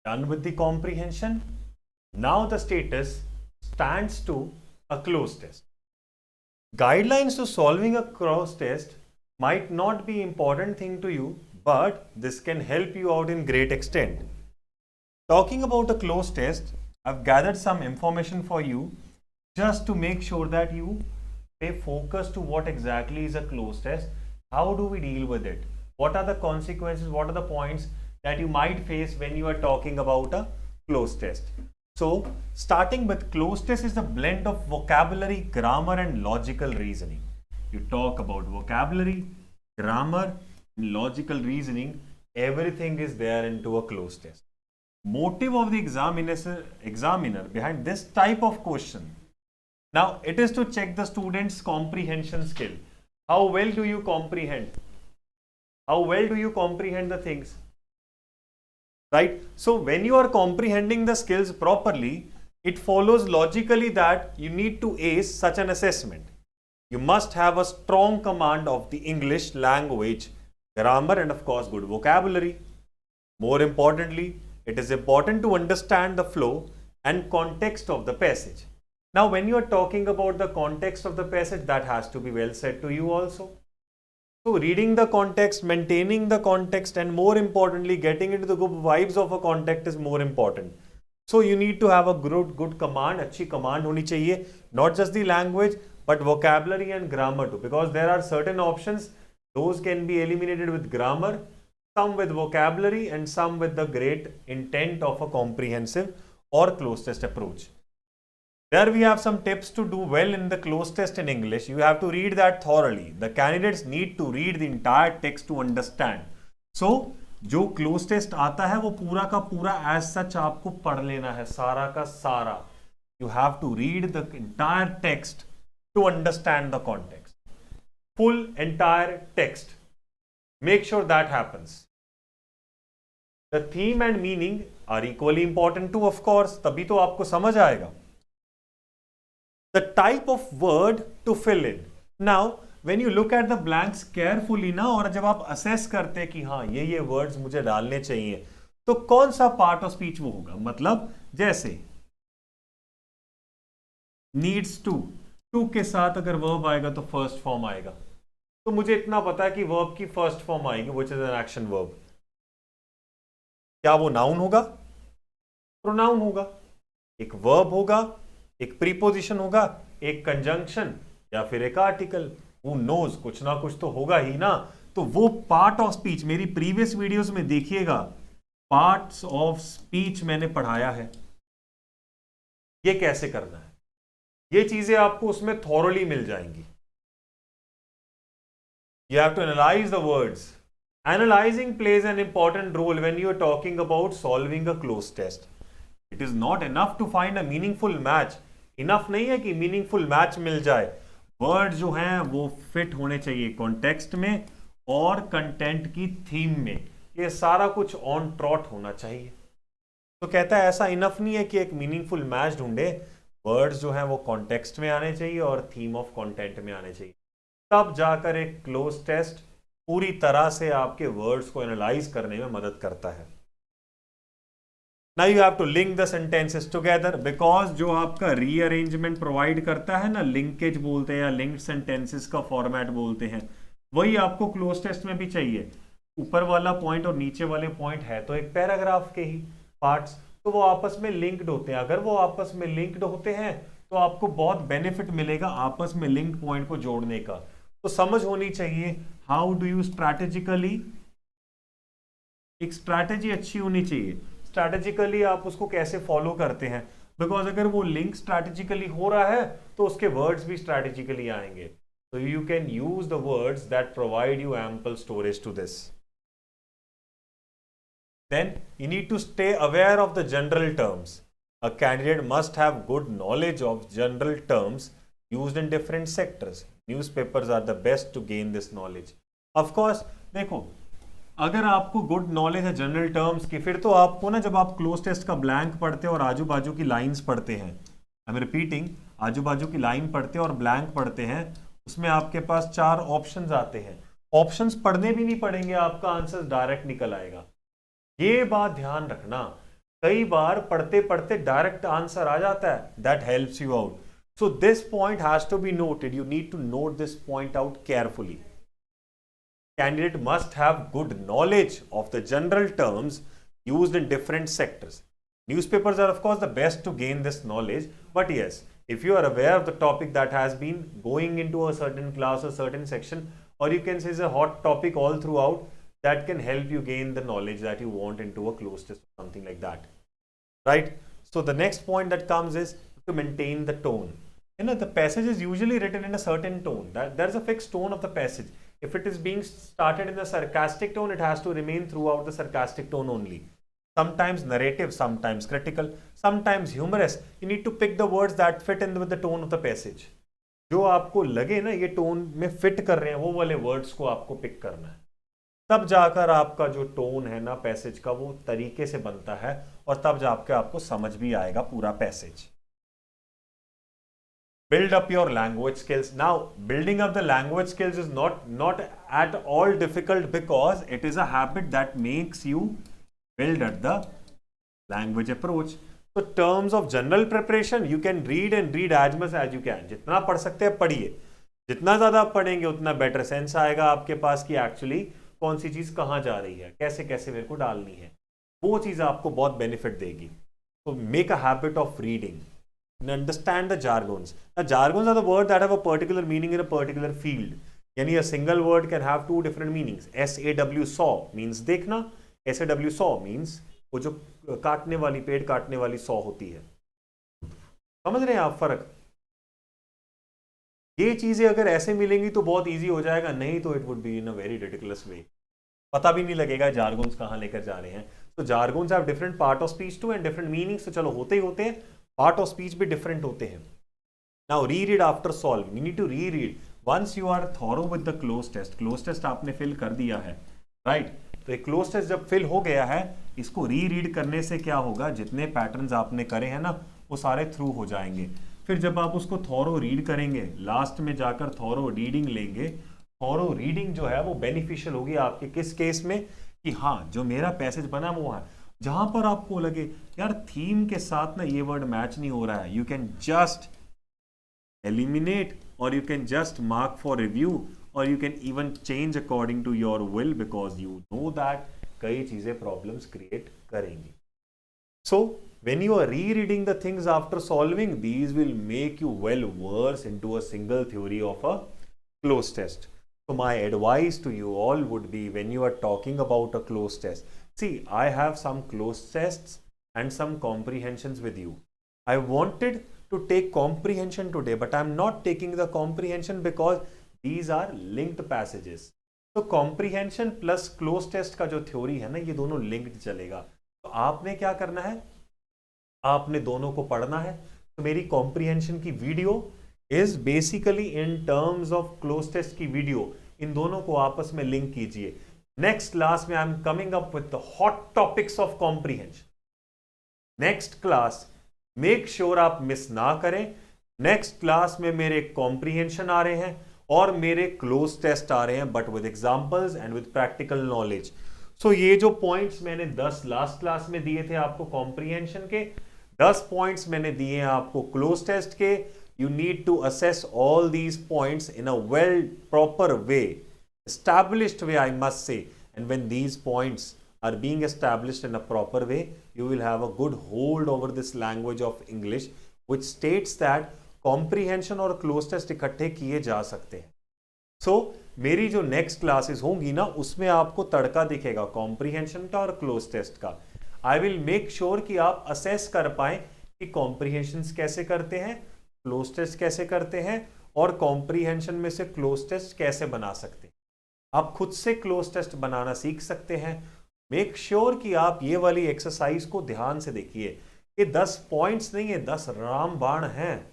Done with the comprehension. Now the status stands to a cloze test. Guidelines to solving a cloze test might not be important thing to you, but this can help you out in great extent. Talking about a cloze test, I've gathered some information for you just to make sure that you pay focus to what exactly is a cloze test. How do we deal with it? What are the consequences? What are the points that you might face when you are talking about a cloze test? So, starting with cloze test is a blend of vocabulary, grammar, and logical reasoning. You talk about vocabulary, grammar, and logical reasoning. Everything is there into a cloze test. Motive of the examiner behind this type of question. Now, it is to check the student's comprehension skill. How well do you comprehend? How well do you comprehend the things? Right? So, when you are comprehending the skills properly, it follows logically that you need to ace such an assessment. You must have a strong command of the English language, grammar, and of course, good vocabulary. More importantly, it is important to understand the flow and context of the passage. Now, when you are talking about the context of the passage, that has to be well said to you also. So, reading the context, maintaining the context, and more importantly, getting into the good vibes of a context is more important. So, you need to have a good command, अच्छी command होनी चाहिए, not just the language, but vocabulary and grammar too, because there are certain options, those can be eliminated with grammar, some with vocabulary, and some with the great intent of a comprehensive or cloze test approach. There we have some tips to do well in the cloze test in English. You have to read that thoroughly. The candidates need to read the entire text to understand. So, जो cloze test आता है वो पूरा का पूरा as such आपको पढ़ लेना है, सारा का सारा. You have to read the entire text to understand the context. Full entire text. Make sure that happens. The theme and meaning are equally important too, of course. तभी तो आपको समझ आएगा. The type of word to fill in. Now, when you look at the blanks carefully ना, और जब आप assess करते हैं कि हाँ ये words मुझे डालने चाहिए, तो कौन सा part of speech वो होगा? मतलब जैसे needs to के साथ अगर verb आएगा तो first form आएगा. तो मुझे इतना पता है कि verb की first form आएगी, which is an action verb. क्या वो noun होगा? Pronoun होगा. एक verb होगा, एक प्रीपोजिशन होगा, एक कंजंक्शन या फिर एक आर्टिकल. हु नोज, कुछ ना कुछ तो होगा ही ना. तो वो पार्ट ऑफ स्पीच मेरी प्रीवियस वीडियोस में देखिएगा, पार्ट्स ऑफ स्पीच मैंने पढ़ाया है. ये कैसे करना है, ये चीजें आपको उसमें थॉरली मिल जाएंगी. You have to analyze the words. Analyzing plays an important role when you are talking about solving a cloze test. It is not enough to find a meaningful match. Enough नहीं है कि meaningful match मिल जाए. Word जो हैं वो fit होने चाहिए context में और कंटेंट की थीम में. ये सारा कुछ ऑन ट्रॉट होना चाहिए. तो कहता है ऐसा इनफ नहीं है कि एक मीनिंगफुल मैच ढूंढे. वर्ड्स जो हैं वो कॉन्टेक्स्ट में आने चाहिए और थीम ऑफ कंटेंट में आने चाहिए. तब जाकर एक क्लोज टेस्ट पूरी तरह से आपके वर्ड्स को एनालाइज करने में मदद करता है. Now you have to link the sentences together, because जो आपका rearrangement provide करता है ना, linkage बोलते हैं या linked sentences का format बोलते हैं, वही आपको close test में भी चाहिए. ऊपर वाला point और नीचे वाले point है तो एक paragraph के ही parts, तो वो आपस में linked होते हैं. अगर वो आपस में linked होते हैं तो आपको बहुत benefit मिलेगा आपस में linked point को जोड़ने का. तो समझ होनी चाहिए how do you strategically, एक strategy अच्छी होनी चाहिए. स्ट्रैटेजिकली आप उसको कैसे फॉलो करते हैं, बिकॉज अगर वो लिंक स्ट्रैटेजिकली हो रहा है तो उसके वर्ड्स भी स्ट्रैटेजिकली आएंगे. तो you can use the words that provide you ample storage to this. Then you need to stay aware of the general terms. A candidate must have good knowledge of general terms used in different sectors. Newspapers are the best to gain this knowledge. Of course देखो, अगर आपको good knowledge है general terms की, फिर तो आपको ना जब आप क्लोज टेस्ट का ब्लैंक पढ़ते हैं और आजू बाजू की लाइंस पढ़ते हैं, आई एम रिपीटिंग, आजू बाजू की लाइन पढ़ते हैं और ब्लैंक पढ़ते हैं, उसमें आपके पास 4 ऑप्शंस आते हैं. ऑप्शंस पढ़ने भी नहीं पड़ेंगे, आपका आंसर डायरेक्ट निकल आएगा. ये बात ध्यान रखना. कई बार पढ़ते पढ़ते डायरेक्ट आंसर आ जाता है, that helps you out. So this point has to be noted. You need to note this point out carefully. Candidate must have good knowledge of the general terms used in different sectors. Newspapers are of course the best to gain this knowledge, but yes, if you are aware of the topic that has been going into a certain class or certain section, or you can say is a hot topic all throughout, that can help you gain the knowledge that you want into a close test or something like that. Right? So the next point that comes is to maintain the tone. The passage is usually written in a certain tone. There's a fixed tone of the passage. If it is being started in a sarcastic tone, it has to remain throughout the sarcastic tone only. Sometimes narrative, sometimes critical, sometimes humorous. You need to pick the words that fit in with the tone of the passage. जो आपको लगे ना ये tone में fit कर रहे हैं, वो वाले वर्ड्स को आपको पिक करना है. तब जाकर आपका जो टोन है ना पैसेज का वो तरीके से बनता है, और तब जाकर आपको समझ भी आएगा पूरा passage. Build up your language skills. Now, building up the language skills is not at all difficult, because it is a habit that makes you build at the language approach. So, terms of general preparation, you can read and read as much as you can. जितना पढ़ सकते हैं पढ़िए. जितना ज़्यादा पढ़ेंगे उतना better sense आएगा आपके पास कि एक्चुअली कौन सी चीज़ कहाँ जा रही है, कैसे कैसे मेरे को डालनी है. वो चीज़ आपको बहुत बेनिफिट देगी. So, make a habit of reading. And understand the jargons. Now, jargons are the words that have a particular meaning in a particular field. यानी a single word can have two different meanings. SAW saw means देखना. SAW saw means वो जो काटने वाली, पेड़ काटने वाली saw होती है. समझ रहे हैं आप फर्क? ये चीजें अगर ऐसे मिलेंगी तो बहुत इजी हो जाएगा, नहीं तो it would be in a very ridiculous way. पता भी नहीं लगेगा जार्गोन्स कहाँ लेकर जा रहे हैं. तो jargons have different part of speech too and different meanings. तो चलो होते ही होते हैं, पार्ट ऑफ स्पीच भी डिफरेंट होते हैं. Now reread after solving. You need to reread once you are thorough with the cloze test. Cloze test आपने फिल कर दिया है, राइट? तो एक क्लोज टेस्ट जब फिल हो गया है, इसको रीरीड करने से क्या होगा, जितने पैटर्न्स आपने करे हैं ना वो सारे थ्रू हो जाएंगे. फिर जब आप उसको थॉरो रीड करेंगे, लास्ट में जाकर थॉरो रीडिंग लेंगे. थॉरो रीडिंग जो है वो बेनिफिशियल होगी आपके किस केस में, कि हाँ जो मेरा पैसेज बना वो है, जहां पर आपको लगे यार थीम के साथ ना ये वर्ड मैच नहीं हो रहा है, यू कैन जस्ट एलिमिनेट, और you can just mark for review, और you can even change according to your will, because you know that कई चीजें प्रॉब्लम्स क्रिएट करेंगी. सो when you are rereading the things after solving, these will make you well versed into a single theory of a cloze test. So my advice to you all would be, when you are talking about a cloze test, see, I have some cloze tests and some comprehensions with you. I wanted to take comprehension today, but I'm not taking the comprehension because these are linked passages. So comprehension plus cloze test का जो theory है ना, ये दोनों linked चलेगा. तो आपने क्या करना है, आपने दोनों को पढ़ना है. तो मेरी कॉम्प्रिहेंशन की video is basically in terms of cloze test की वीडियो. इन दोनों को आपस में लिंक कीजिए. नेक्स्ट क्लास में I am coming up with the hot topics of comprehension. Next class make sure आप मिस ना करें. नेक्स्ट क्लास में मेरे कॉम्प्रिहेंशन आ रहे हैं और मेरे क्लोज टेस्ट आ रहे हैं, but with examples and with practical knowledge. So ये जो पॉइंट्स मैंने 10 लास्ट क्लास में दिए थे आपको कॉम्प्रिहेंशन के, 10 पॉइंट्स मैंने दिए हैं आपको क्लोज टेस्ट के. You need to assess all these points in a well proper way, established way, I must say. And when these points are being established in a proper way, you will have a good hold over this language of English, which states that comprehension और cloze test इकट्ठे किए जा सकते हैं. So मेरी जो next classes होंगी ना, उसमें आपको तड़का दिखेगा कॉम्प्रिहेंशन का और क्लोज टेस्ट का. आई विल मेक श्योर कि आप असेस कर पाए कि कॉम्प्रिहेंशन कैसे करते हैं, क्लोज टेस्ट कैसे करते हैं, और कॉम्प्रिहेंशन में से क्लोज टेस्ट कैसे बना सकते हैं. आप खुद से क्लोज टेस्ट बनाना सीख सकते हैं. मेक श्योर कि आप ये वाली एक्सरसाइज को ध्यान से देखिए. ये 10 पॉइंट्स नहीं है, 10 रामबाण हैं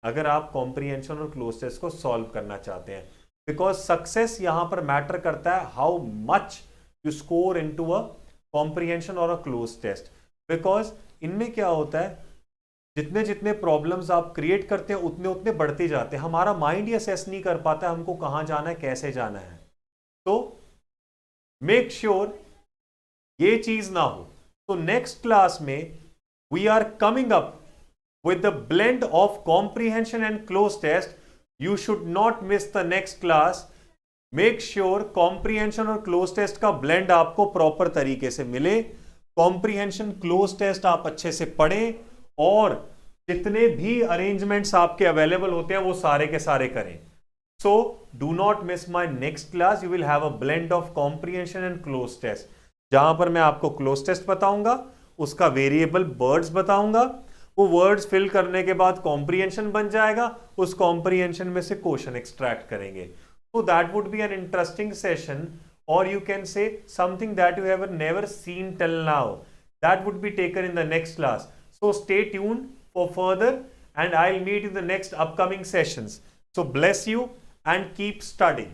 अगर आप कॉम्प्रिहेंशन और क्लोज टेस्ट को सॉल्व करना चाहते हैं. बिकॉज सक्सेस यहां पर मैटर करता है how much you score into a comprehension और अ क्लोज टेस्ट. बिकॉज इनमें क्या होता है, जितने जितने प्रॉब्लम्स आप क्रिएट करते हैं उतने उतने बढ़ते जाते हैं. हमारा माइंड ये असेस नहीं कर पाता है हमको कहां जाना है, कैसे जाना है. तो मेक श्योर ये चीज ना हो. तो नेक्स्ट क्लास में we are coming up with the blend of comprehension and cloze test. You should not miss the next class. Make sure comprehension और cloze test का blend आपको proper तरीके से मिले. Comprehension cloze test आप अच्छे से पढ़ें और जितने भी arrangements आपके available होते हैं वो सारे के सारे करें. So do not miss my next class. You will have a blend of comprehension and cloze test. जहां पर मैं आपको cloze test बताऊंगा, उसका variable words बताऊंगा, वो वर्ड्स फिल करने के बाद कॉम्प्रिहेंशन बन जाएगा, उस कॉम्प्रिहेंशन में से क्वेश्चन एक्सट्रैक्ट करेंगे. So that would be an interesting session, और you can see something that you have never seen till now. That would be taken in the next class. So stay tuned for further and I'll meet in the next upcoming sessions. So bless you and keep studying.